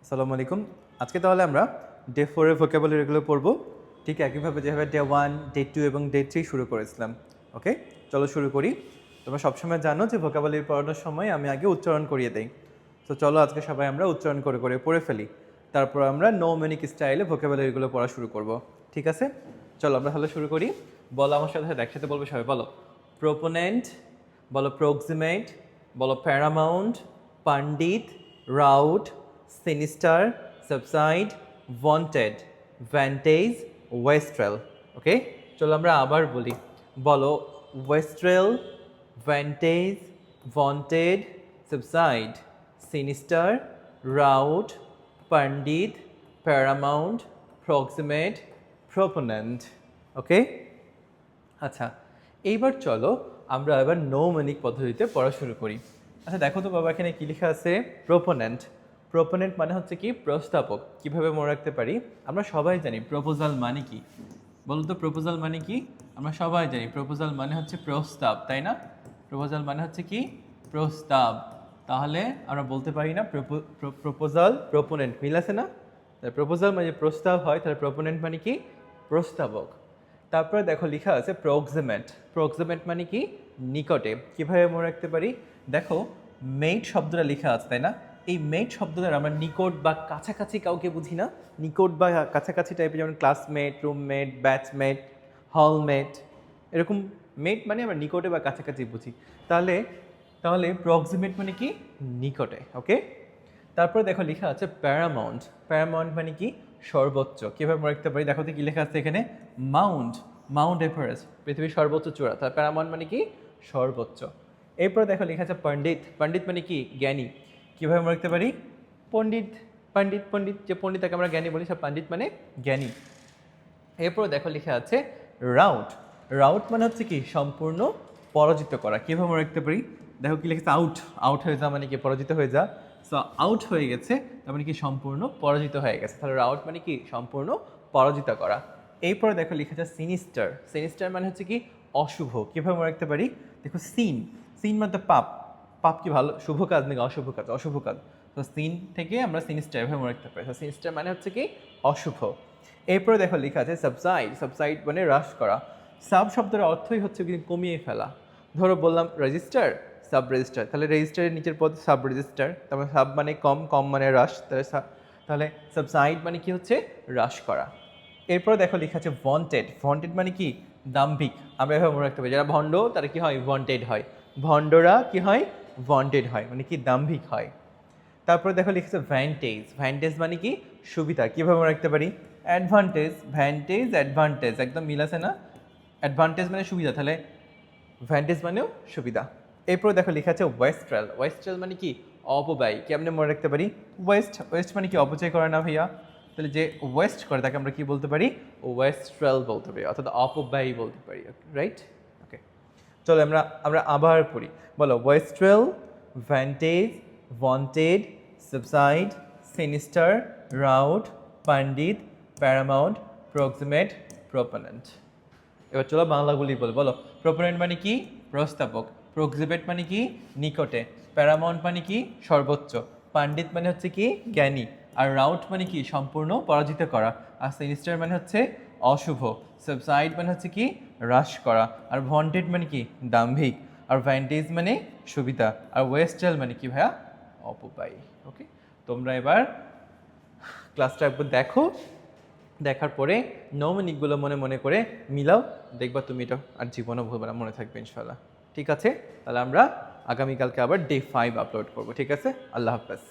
আসসালামু আলাইকুম। আজকে তাহলে আমরা ডে 4 এর ভোকাবুলারিগুলো পড়ব। ঠিক একইভাবে যেভাবে ডে 1, ডে 2 এবং ডে 3 শুরু করেছিলাম। ওকে? চলো শুরু করি। তোমরা সবসময় জানো যে ভোকাবুলারি পড়ানোর সময় আমি আগে উচ্চারণ করিয়ে দেই। তো চলো আজকে সবাই আমরা উচ্চারণ করে করে পড়ে ফেলি। তারপর আমরা নৌমেনিক স্টাইলে ভোকাবুলারিগুলো পড়া শুরু করব। ঠিক আছে? চলো আমরা তাহলে শুরু করি। বলো আমার সাথে একসাথে বলবে সবাই বলো। প্রোপোনেন্ট, বলো প্রক্সিমেট, বলো paramount, pundit, rout, sinister, subside, wanted, vantage, wastrel. Okay চলো আমরা আবার বলি বলো wastrel, vantage, wanted, subside, sinister, rout, pandit, paramount, proximate, proponent. ওকে আচ্ছা এইবার চলো আমরা এবার নৌমনিক পদ্ধতিতে পড়া শুরু করি। আচ্ছা দেখো তো বাবা এখানে কি লেখা আছে? প্রোপোনেন্ট। প্রোপোনেন্ট মানে হচ্ছে কি প্রস্তাবক। কিভাবে মনে রাখতে পারি? আমরা সবাই জানি প্রপোজাল মানে কি। বলো তো প্রপোজাল মানে কি? আমরা সবাই জানি প্রপোজাল মানে হচ্ছে প্রস্তাব, তাই না? প্রপোজাল মানে হচ্ছে কি প্রস্তাব। তাহলে আমরা বলতে পারি না প্রপোজাল প্রোপোনেন্ট মিল আছে না? তাই প্রপোজাল মানে প্রস্তাব হয়, তাহলে প্রোপোনেন্ট মানে কি প্রস্তাবক। তারপরে দেখো লেখা আছে প্রক্সিমেট। প্রক্সিমেট মানে কি নিকটে। কিভাবে মনে রাখতে পারি? দেখো মেট শব্দটা লেখা আছে তাই না? এই মেট শব্দটা আমরা নিকট বা কাছাকাছি কাউকে বুঝি না? নিকট বা কাছাকাছি টাইপের, যেমন ক্লাসমেট, রুমমেট, ব্যাচমেট, হলমেট, এরকম মেট মানে আমরা নিকটে বা কাছাকাছি বুঝি। তাহলে তাহলে প্রক্সিমেট মানে কি নিকটে। ওকে তারপরে দেখো লেখা আছে প্যারামাউন্ট। প্যারামাউন্ট মানে কি সর্বোচ্চ। কীভাবে মনে রাখতে পারি? দেখো তো কী লেখা আছে এখানে? মাউন্ট, মাউন্ট এভারেস্ট পৃথিবীর সর্বোচ্চ চূড়া। তার প্যারামাউন্ট মানে কি সর্বোচ্চ। এরপরে দেখো লেখা আছে পণ্ডিত। পণ্ডিত মানে কি জ্ঞানী। কীভাবে মনে রাখতে পারি? পণ্ডিত, পণ্ডিত, পণ্ডিত, যে পণ্ডিত তাকে আমরা জ্ঞানী বলি, সব পণ্ডিত মানে জ্ঞানী। এরপরে দেখো লেখা আছে রাউট। রাউট মানে হচ্ছে কি সম্পূর্ণ পরাজিত করা। কীভাবে মনে রাখতে পারি? দেখো কি লিখেছে আউট। আউট হয়ে যা মানে কি পরাজিত হয়ে যা। সো আউট হয়ে গেছে তার মানে কি সম্পূর্ণ পরাজিত হয়ে গেছে। তাহলে রাউট মানে কি সম্পূর্ণ পরাজিত করা। এরপরে দেখো লিখেছে সিনিস্টার। সিনিস্টার মানে হচ্ছে কি অশুভ। কীভাবে মনে রাখতে পারি? দেখো সিন, সিন মানে তো পাপ। পাপ কি ভালো শুভ কাজ নাকি অশুভ কাজ? অশুভ কাজ। তো সিন থেকে আমরা সিনিস্টার এভাবে মনে রাখতে পারি। সিনিস্টার মানে হচ্ছে কি অশুভ। এরপরে দেখো লেখা আছে সাবসাইড। সাবসাইড মানে হ্রাস করা। সাব শব্দের অর্থই হচ্ছে কি কমিয়ে ফেলা। ধরো বললাম রেজিস্টার, সাব রেজিস্টার, তাহলে রেজিস্টারের নিচের পদ সাব রেজিস্টার। তারপরে সাব মানে কম, কম মানে হ্রাস, তাহলে সাবসাইড মানে কি হচ্ছে হ্রাস করা। এরপরে দেখো লেখা আছে ওয়ান্টেড। ওয়ান্টেড মানে কি দাম্ভিক। আমরা এভাবে মনে রাখতে পারি যারা ভণ্ড তারা কি হয়? ওয়ান্টেড হয়। ভণ্ডরা কি হয়? ওয়ান্টেড হয়, মানে কি দাম্ভিক হয়। তারপরে দেখো লিখেছে ভ্যান্টেজ। ভ্যান্টেজ মানে কি সুবিধা। কীভাবে মনে রাখতে পারি? অ্যাডভান্টেজ, ভ্যান্টেজ, অ্যাডভান্টেজ একদম মিল আছে না? অ্যাডভান্টেজ মানে সুবিধা, তাহলে ভ্যান্টেজ মানেও সুবিধা। এরপর দেখো লেখা আছে ওয়েস্ট্রাল। ওয়েস্ট্রাল মানে কি অপব্যয়। কেমনে মনে রাখতে পারি? ওয়েস্ট, ওয়েস্ট মানে কি অপচয় করে না ভাইয়া? তাহলে যে ওয়েস্ট করে তাকে আমরা কি বলতে পারি? ওয়েস্ট্রাল বলতে পারি, অর্থাৎ অপব্যয় বলতে পারি। রাইট? ওকে চলো আমরা আমরা আবার পড়ি। বলো wastrel, vantage, wanted, subside, sinister, rout, pundit, paramount, proximate, proponent. এবার চলো বাংলাগুলি বলো। বলো প্রোপোনেন্ট মানে কি প্রস্তাবক, প্রক্সিমেট মানে কি নিকটে, প্যারামাউন্ট মানে কি সর্বোচ্চ, পান্ডিত মানে হচ্ছে কি জ্ঞানী, আর রাউট মানে কি সম্পূর্ণ পরাজিত করা, আর সিনিস্টার মানে হচ্ছে অশুভ, সাবসাইড মানে হচ্ছে কি হ্রাস করা, আর ভন্টেড মানে কি দাম্ভিক, আর ভ্যান্টেজ মানে সুবিধা, আর ওয়েস্টাল মানে কি ভাইয়া অপব্যয়। ওকে তোমরা এবার ক্লাসটা একবার দেখো, দেখার পরে নৌমনিকগুলো মনে মনে করে মিলাও, দেখবা তুমি এটা আর জীবনও ভুলবে না, মনে থাকবে ইনশাল্লাহ। ঠিক আছে, তাহলে আমরা আগামীকালকে আবার ডে 5 আপলোড করবো। ঠিক আছে, আল্লাহ হাফেজ।